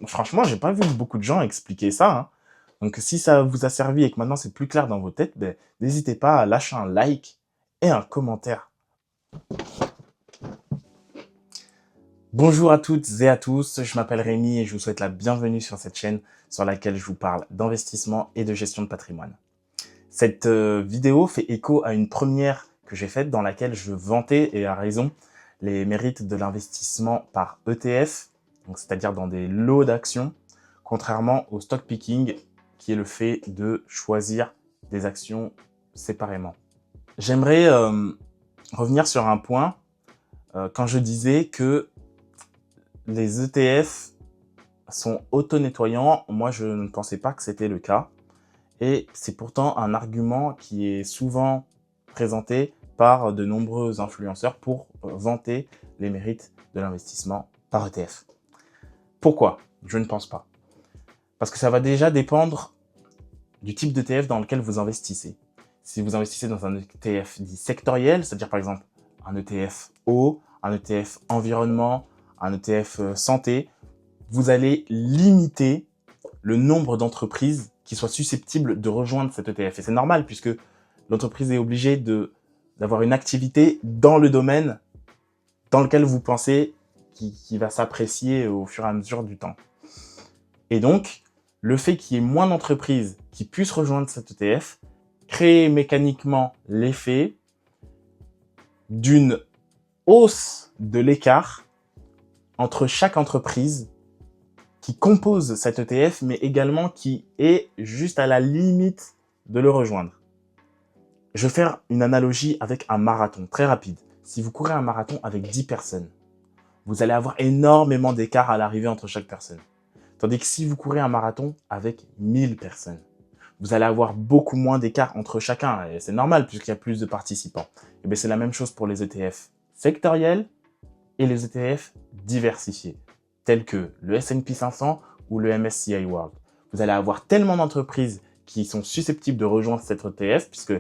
Franchement, j'ai pas vu beaucoup de gens expliquer ça, hein. Donc, si ça vous a servi et que maintenant c'est plus clair dans vos têtes, ben, n'hésitez pas à lâcher un like et un commentaire. Bonjour à toutes et à tous, je m'appelle Rémi et je vous souhaite la bienvenue sur cette chaîne sur laquelle je vous parle d'investissement et de gestion de patrimoine. Cette vidéo fait écho à une première que j'ai faite dans laquelle je vantais, et à raison, les mérites de l'investissement par ETF, c'est-à-dire dans des lots d'actions, contrairement au stock picking, qui est le fait de choisir des actions séparément. J'aimerais revenir sur un point quand je disais que les ETF sont auto-nettoyants. Moi, je ne pensais pas que c'était le cas. Et c'est pourtant un argument qui est souvent présenté par de nombreux influenceurs pour vanter les mérites de l'investissement par ETF. Pourquoi? Je ne pense pas. Parce que ça va déjà dépendre du type d'ETF dans lequel vous investissez. Si vous investissez dans un ETF dit sectoriel, c'est-à-dire par exemple un ETF eau, un ETF environnement, un ETF santé, vous allez limiter le nombre d'entreprises qui soient susceptibles de rejoindre cet ETF. Et c'est normal puisque l'entreprise est obligée d'avoir une activité dans le domaine dans lequel vous pensez qui va s'apprécier au fur et à mesure du temps. Et donc, le fait qu'il y ait moins d'entreprises qui puissent rejoindre cet ETF crée mécaniquement l'effet d'une hausse de l'écart entre chaque entreprise qui compose cet ETF, mais également qui est juste à la limite de le rejoindre. Je vais faire une analogie avec un marathon, très rapide. Si vous courez un marathon avec 10 personnes, vous allez avoir énormément d'écart à l'arrivée entre chaque personne. Tandis que si vous courez un marathon avec 1000 personnes, vous allez avoir beaucoup moins d'écart entre chacun. Et c'est normal puisqu'il y a plus de participants. Et bien, c'est la même chose pour les ETF sectoriels et les ETF diversifiés, tels que le S&P 500 ou le MSCI World. Vous allez avoir tellement d'entreprises qui sont susceptibles de rejoindre cet ETF, puisque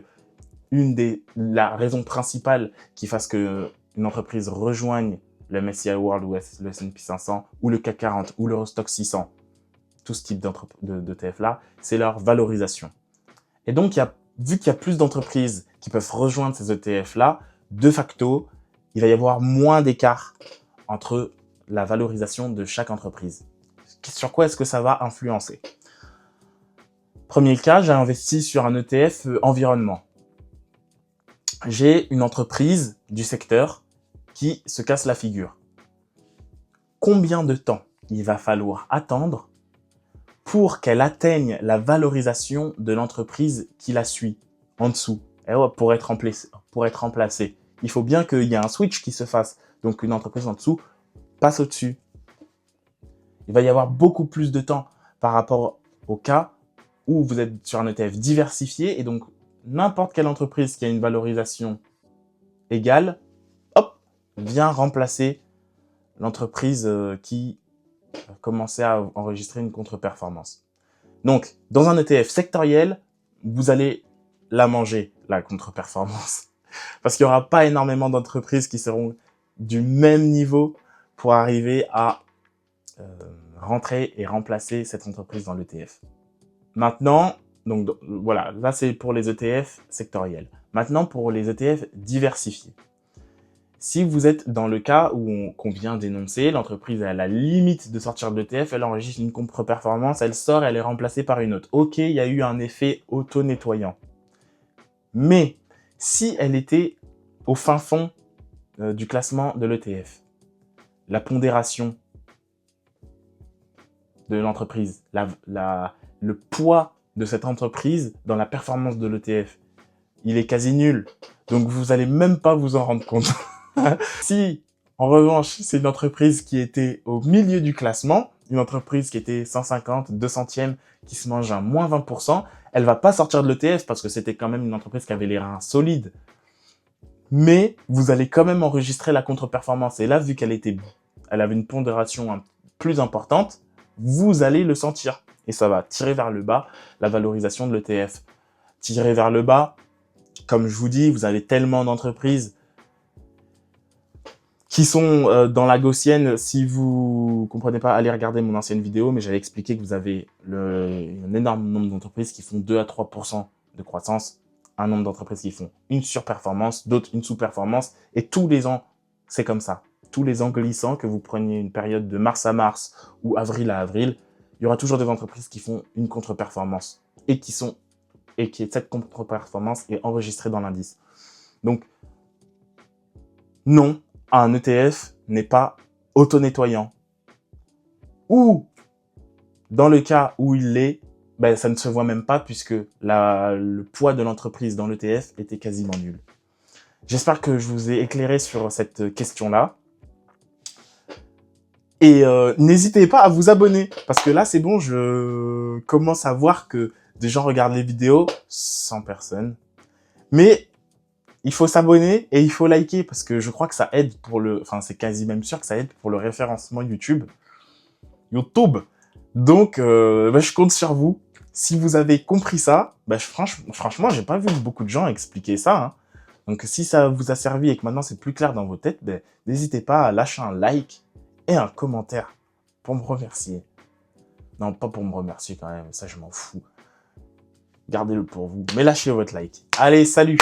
la raison principale qui fasse que une entreprise rejoigne le MSCI World ou le S&P 500 ou le CAC 40 ou l'Eurostoxx 600, tout ce type d'ETF là, c'est leur valorisation. Et donc, vu qu'il y a plus d'entreprises qui peuvent rejoindre ces ETF là, de facto, il va y avoir moins d'écart entre la valorisation de chaque entreprise. Sur quoi est-ce que ça va influencer? Premier cas, j'ai investi sur un ETF environnement. J'ai une entreprise du secteur qui se casse la figure. Combien de temps il va falloir attendre pour qu'elle atteigne la valorisation de l'entreprise qui la suit en dessous, pour être remplacée? Il faut bien qu'il y ait un switch qui se fasse. Donc, une entreprise en dessous passe au-dessus. Il va y avoir beaucoup plus de temps par rapport au cas où vous êtes sur un ETF diversifié et donc n'importe quelle entreprise qui a une valorisation égale, hop, vient remplacer l'entreprise qui commençait à enregistrer une contre-performance. Donc, dans un ETF sectoriel, vous allez la manger, la contre-performance. Parce qu'il n'y aura pas énormément d'entreprises qui seront du même niveau pour arriver à rentrer et remplacer cette entreprise dans l'ETF. Maintenant, donc voilà, là c'est pour les ETF sectoriels. Maintenant pour les ETF diversifiés. Si vous êtes dans le cas qu'on vient d'énoncer, l'entreprise est à la limite de sortir de l'ETF, elle enregistre une contre-performance, elle sort, elle est remplacée par une autre. Ok, il y a eu un effet auto-nettoyant. Mais si elle était au fin fond du classement de l'ETF, la pondération de l'entreprise, le poids de cette entreprise dans la performance de l'ETF, il est quasi nul. Donc, vous allez même pas vous en rendre compte. Si, en revanche, c'est une entreprise qui était au milieu du classement, une entreprise qui était 150, 200e, qui se mange un moins 20%, elle va pas sortir de l'ETF parce que c'était quand même une entreprise qui avait les reins solides. Mais vous allez quand même enregistrer la contre-performance. Et là, vu qu'elle avait une pondération plus importante, vous allez le sentir. Et ça va tirer vers le bas la valorisation de l'ETF. Tirer vers le bas, comme je vous dis, vous avez tellement d'entreprises qui sont dans la gaussienne. Si vous comprenez pas, allez regarder mon ancienne vidéo, mais j'avais expliqué que vous avez un énorme nombre d'entreprises qui font 2 à 3% de croissance, un nombre d'entreprises qui font une surperformance, d'autres une sous-performance, et tous les ans, c'est comme ça. Tous les ans glissants, que vous preniez une période de mars à mars ou avril à avril, il y aura toujours des entreprises qui font une contre-performance et cette contre-performance est enregistrée dans l'indice. Donc, non, un ETF n'est pas auto-nettoyant. Ou, dans le cas où il l'est, ben, ça ne se voit même pas puisque le poids de l'entreprise dans l'ETF était quasiment nul. J'espère que je vous ai éclairé sur cette question-là. Et n'hésitez pas à vous abonner, parce que là, c'est bon, je commence à voir que des gens regardent les vidéos, 100 personnes. Mais il faut s'abonner et il faut liker, parce que je crois que ça aide pour enfin, c'est quasi même sûr que ça aide pour le référencement YouTube. Donc, je compte sur vous. Si vous avez compris ça, franchement, j'ai pas vu beaucoup de gens expliquer ça, hein. Donc, si ça vous a servi et que maintenant c'est plus clair dans vos têtes, n'hésitez pas à lâcher un like et un commentaire pour me remercier. Non, pas pour me remercier quand même, ça je m'en fous. Gardez-le pour vous, mais lâchez votre like. Allez, salut!